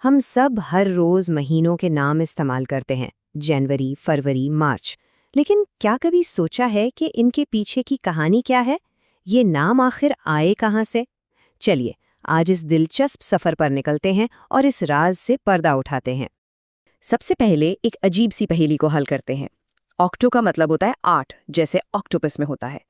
हम सब हर रोज महीनों के नाम इस्तेमाल करते हैं, जनवरी, फरवरी, मार्च। लेकिन क्या कभी सोचा है कि इनके पीछे की कहानी क्या है? ये नाम आखिर आए कहाँ से? चलिए, आज इस दिलचस्प सफर पर निकलते हैं और इस राज से पर्दा उठाते हैं। सबसे पहले एक अजीब सी पहेली को हल करते हैं। ऑक्टो का मतलब होता है 8, जैसे ऑक्टोपस में होता है।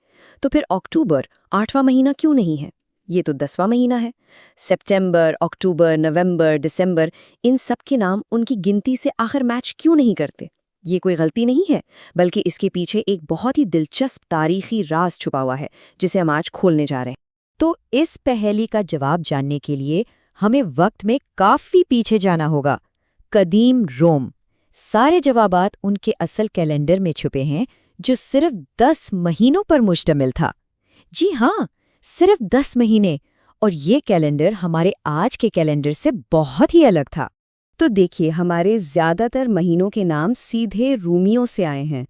तो फिर अक्टूबर 8वां महीना क्यों नहीं है? ये तो 10वां महीना है। सितंबर, अक्टूबर, नवंबर, दिसंबर, इन सब के नाम उनकी गिनती से आखिर मैच क्यों नहीं करते? ये कोई गलती नहीं है, बल्कि इसके पीछे एक बहुत ही दिलचस्प तारीखी राज छुपा हुआ है, जिसे हम आज खोलने जा रहे हैं। तो इस पहेली का जवाब जानने के लिए हमें वक्त में काफी पीछे जाना होगा। कदीम रोम। सारे जवाबात उनके असल कैलेंडर में छुपे हैं, जो सिर्फ 10 महीनों पर मुश्तमिल था। जी हाँ, सिर्फ 10 महीने। और ये कैलेंडर हमारे आज के कैलेंडर से बहुत ही अलग था। तो देखिए, हमारे ज्यादातर महीनों के नाम सीधे रूमियों से आए हैं।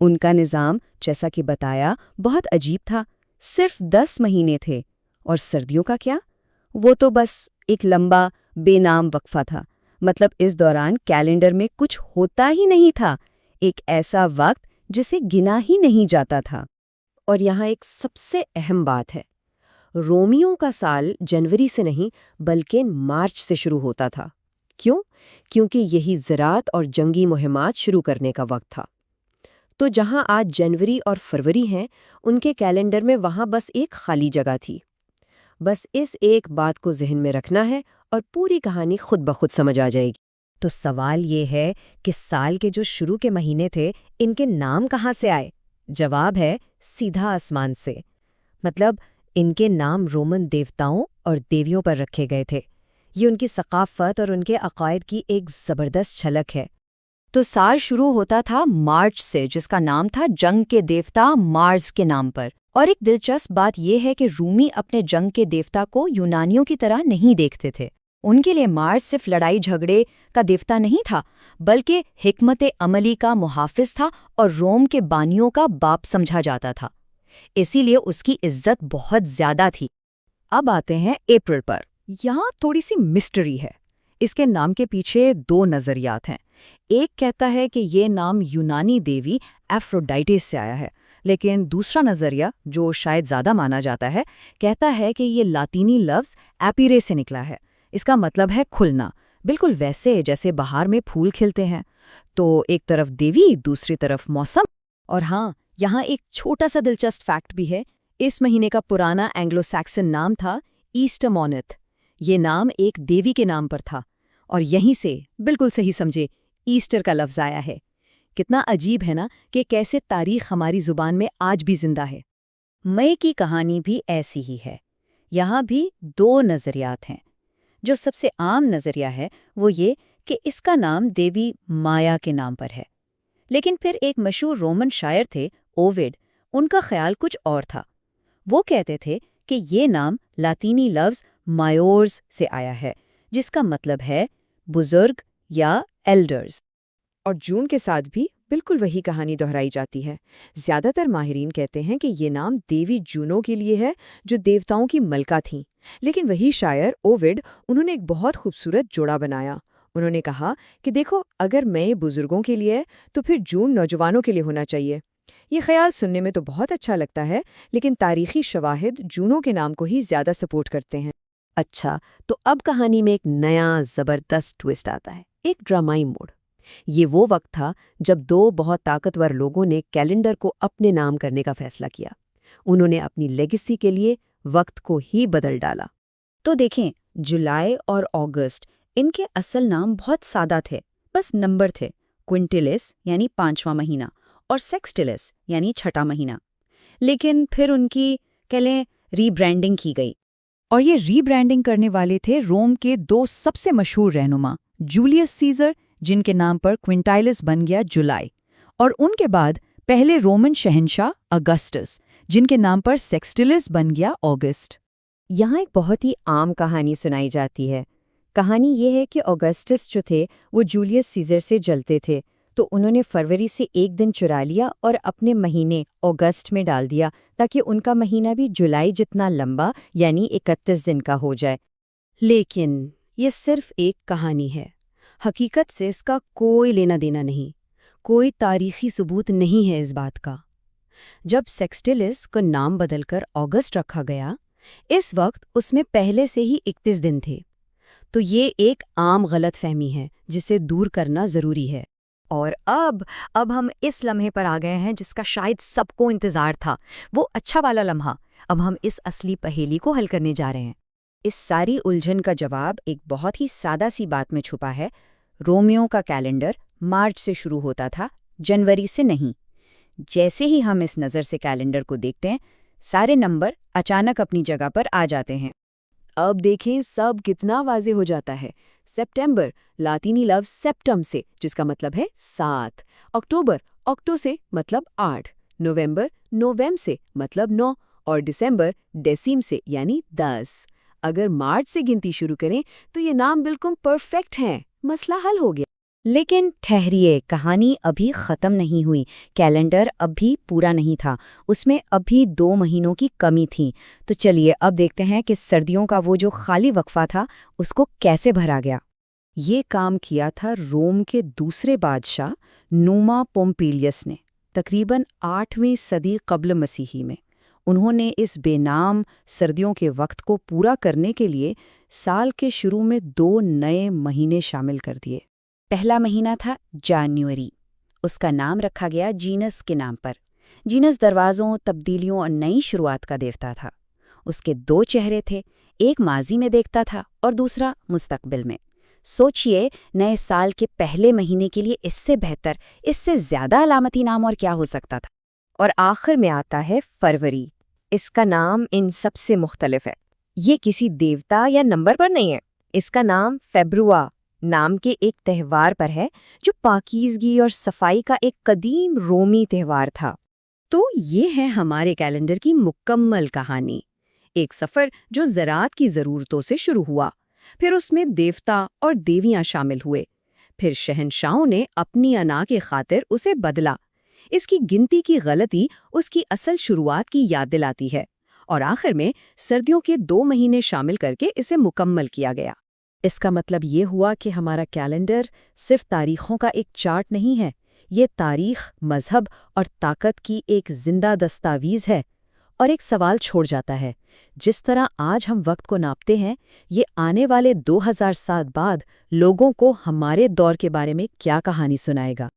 उनका निज़ाम, जैसा कि बताया, बहुत अजीब था। सिर्फ 10 महीने थे। और सर्दियों का क्या? वो तो बस एक लंबा बेनाम वक्फा था। मतलब इस दौरान कैलेंडर में कुछ होता ही नहीं था। एक ऐसा वक्त जिसे गिना ही नहीं जाता था। और यहाँ एक सबसे अहम बात है, रोमियों का साल जनवरी से नहीं बल्कि मार्च से शुरू होता था। क्यों? क्योंकि यही ज़राअत और जंगी मुहिमात शुरू करने का वक्त था। तो जहाँ आज जनवरी और फरवरी हैं, उनके कैलेंडर में वहाँ बस एक खाली जगह थी। बस इस एक बात को जहन में रखना है और पूरी कहानी खुद ब खुद समझ आ जाएगी। तो सवाल ये है कि साल के जो शुरू के महीने थे, इनके नाम कहाँ से आए? जवाब है सीधा आसमान से। मतलब इनके नाम रोमन देवताओं और देवियों पर रखे गए थे। ये उनकी सकाफत और उनके अकायद की एक ज़बरदस्त झलक है। तो साल शुरू होता था मार्च से, जिसका नाम था जंग के देवता मार्स के नाम पर। और एक दिलचस्प बात यह है कि रूमी अपने जंग के देवता को यूनानियों की तरह नहीं देखते थे। उनके लिए मार्स सिर्फ लड़ाई झगड़े का देवता नहीं था, बल्कि हिकमत अमली का मुहाफिज था और रोम के बानियों का बाप समझा जाता था। इसीलिए उसकी इज्जत बहुत ज्यादा थी। अब आते हैं अप्रैल पर। यहाँ थोड़ी सी मिस्ट्री है। इसके नाम के पीछे 2 नज़रियात हैं। एक कहता है कि ये नाम यूनानी देवी एफ्रोडाइटिस से आया है, लेकिन दूसरा नज़रिया, जो शायद ज़्यादा माना जाता है, कहता है कि ये लातीनी लफ्ज़ एपिरे से निकला है। इसका मतलब है खुलना, बिल्कुल वैसे जैसे बाहर में फूल खिलते हैं। तो एक तरफ देवी, दूसरी तरफ मौसम। और हाँ, यहाँ एक छोटा सा दिलचस्प फैक्ट भी है। इस महीने का पुराना एंग्लो सैक्सन नाम था ईस्टर मॉनिथ। ये नाम एक देवी के नाम पर था और यहीं से, बिल्कुल सही समझे, ईस्टर का लफ्ज़ आया है। कितना अजीब है ना कि कैसे तारीख हमारी ज़ुबान में आज भी जिंदा है। मई की कहानी भी ऐसी ही है। यहाँ भी 2 नज़रियात हैं। जो सबसे आम नज़रिया है वो ये कि इसका नाम देवी माया के नाम पर है। लेकिन फिर एक मशहूर रोमन शायर थे, ओविड, उनका ख्याल कुछ और था। वो कहते थे कि ये नाम लातीनी लफ्ज़ मायोर्स से आया है, जिसका मतलब है बुजुर्ग या एल्डर्स। और जून के साथ भी बिल्कुल वही कहानी दोहराई जाती है। ज्यादातर माहिरीन कहते हैं कि ये नाम देवी जूनो के लिए है, जो देवताओं की मलका थीं। लेकिन वही शायर ओविड, उन्होंने एक बहुत खूबसूरत जोड़ा बनाया। उन्होंने कहा कि देखो, अगर मई बुजुर्गों के लिए है तो फिर जून नौजवानों के लिए होना चाहिए। ये ख्याल सुनने में तो बहुत अच्छा लगता है, लेकिन तारीखी शवाहिद जूनो के नाम को ही ज्यादा सपोर्ट करते हैं। अच्छा, तो अब कहानी में एक नया ज़बरदस्त ट्विस्ट आता है, एक ड्रामाई मोड़। ये वो वक्त था जब 2 बहुत ताकतवर लोगों ने कैलेंडर को अपने नाम करने का फैसला किया। उन्होंने अपनी लेगेसी के लिए वक्त को ही बदल डाला। तो देखें, जुलाई और अगस्त, इनके असल नाम बहुत सादा थे, बस नंबर थे। क्विंटिलिस यानी 5वां महीना और सेक्सटिलिस यानी 6ठा महीना। लेकिन फिर उनकी रीब्रांडिंग की गई। और ये रीब्रांडिंग करने वाले थे रोम के 2 सबसे मशहूर रहनुमा, जूलियस सीजर, जिनके नाम पर क्विंटाइलिस बन गया जुलाई, और उनके बाद पहले रोमन शहंशाह अगस्टस, जिनके नाम पर सेक्सटिलिस बन गया अगस्त। यहाँ एक बहुत ही आम कहानी सुनाई जाती है। कहानी ये है कि ऑगस्टस जो थे वो जूलियस सीजर से जलते थे, तो उन्होंने फरवरी से एक दिन चुरा लिया और अपने महीने अगस्त में डाल दिया, ताकि उनका महीना भी जुलाई जितना लंबा यानी 31 दिन का हो जाए। लेकिन ये सिर्फ एक कहानी है। हकीकत से इसका कोई लेना देना नहीं, कोई तारीखी सबूत नहीं है इस बात का। जब सेक्सटिलिस को नाम बदलकर अगस्त रखा गया, इस वक्त उसमें पहले से ही 31 दिन थे। तो ये एक आम गलतफहमी है जिसे दूर करना ज़रूरी है। और अब हम इस लम्हे पर आ गए हैं जिसका शायद सबको इंतजार था, वो अच्छा वाला लम्हा। अब हम इस असली पहेली को हल करने जा रहे हैं। इस सारी उलझन का जवाब एक बहुत ही सादा सी बात में छुपा है। रोमियो का कैलेंडर मार्च से शुरू होता था, जनवरी से नहीं। जैसे ही हम इस नज़र से कैलेंडर को देखते हैं, सारे नंबर अचानक अपनी जगह पर आ जाते हैं। अब देखें सब कितना वाज़े हो जाता है। सितंबर लातीनी लफ्ज़ सेप्टम से, जिसका मतलब है 7। अक्टूबर ऑक्टो से मतलब 8। नवंबर नोवेम से मतलब 9 और दिसंबर डेसिम से यानी 10। अगर मार्च से गिनती शुरू करें तो ये नाम बिल्कुल परफेक्ट हैं। मसला हल हो गया। लेकिन ठहरिए, कहानी अभी ख़त्म नहीं हुई। कैलेंडर अभी पूरा नहीं था, उसमें अभी 2 महीनों की कमी थी। तो चलिए अब देखते हैं कि सर्दियों का वो जो खाली वक्फा था उसको कैसे भरा गया। ये काम किया था रोम के दूसरे बादशाह नूमा पोम्पिलियस ने, तकरीबन 8वीं सदी कब्ल मसीही में। उन्होंने इस बेनाम सर्दियों के वक्त को पूरा करने के लिए साल के शुरू में 2 नए महीने शामिल कर दिए। पहला महीना था जनवरी। उसका नाम रखा गया जीनस के नाम पर। जीनस दरवाज़ों, तब्दीलियों और नई शुरुआत का देवता था। उसके 2 चेहरे थे, एक माजी में देखता था और दूसरा मुस्तकबिल में। सोचिए, नए साल के पहले महीने के लिए इससे बेहतर, इससे ज़्यादा अलामती नाम और क्या हो सकता था। और आखिर में आता है फरवरी। इसका नाम इन सबसे मुख्तलिफ है। ये किसी देवता या नंबर पर नहीं है। इसका नाम फेब्रुआ नाम के एक त्यौहार पर है, जो पाकीज़गी और सफाई का एक कदीम रोमी त्यौहार था। तो ये है हमारे कैलेंडर की मुकम्मल कहानी। एक सफ़र जो ज़राअत की ज़रूरतों से शुरू हुआ, फिर उसमें देवता और देवियाँ शामिल हुए, फिर शहंशाहों ने अपनी अना के खातिर उसे बदला। इसकी गिनती की गलती उसकी असल शुरुआत की याद दिलाती है, और आखिर में सर्दियों के 2 महीने शामिल करके इसे मुकम्मल किया गया। इसका मतलब ये हुआ कि हमारा कैलेंडर सिर्फ तारीखों का एक चार्ट नहीं है, ये तारीख, मजहब और ताकत की एक जिंदा दस्तावीज़ है। और एक सवाल छोड़ जाता है, जिस तरह आज हम वक्त को नापते हैं, ये आने वाले 2000 साल बाद लोगों को हमारे दौर के बारे में क्या कहानी सुनाएगा।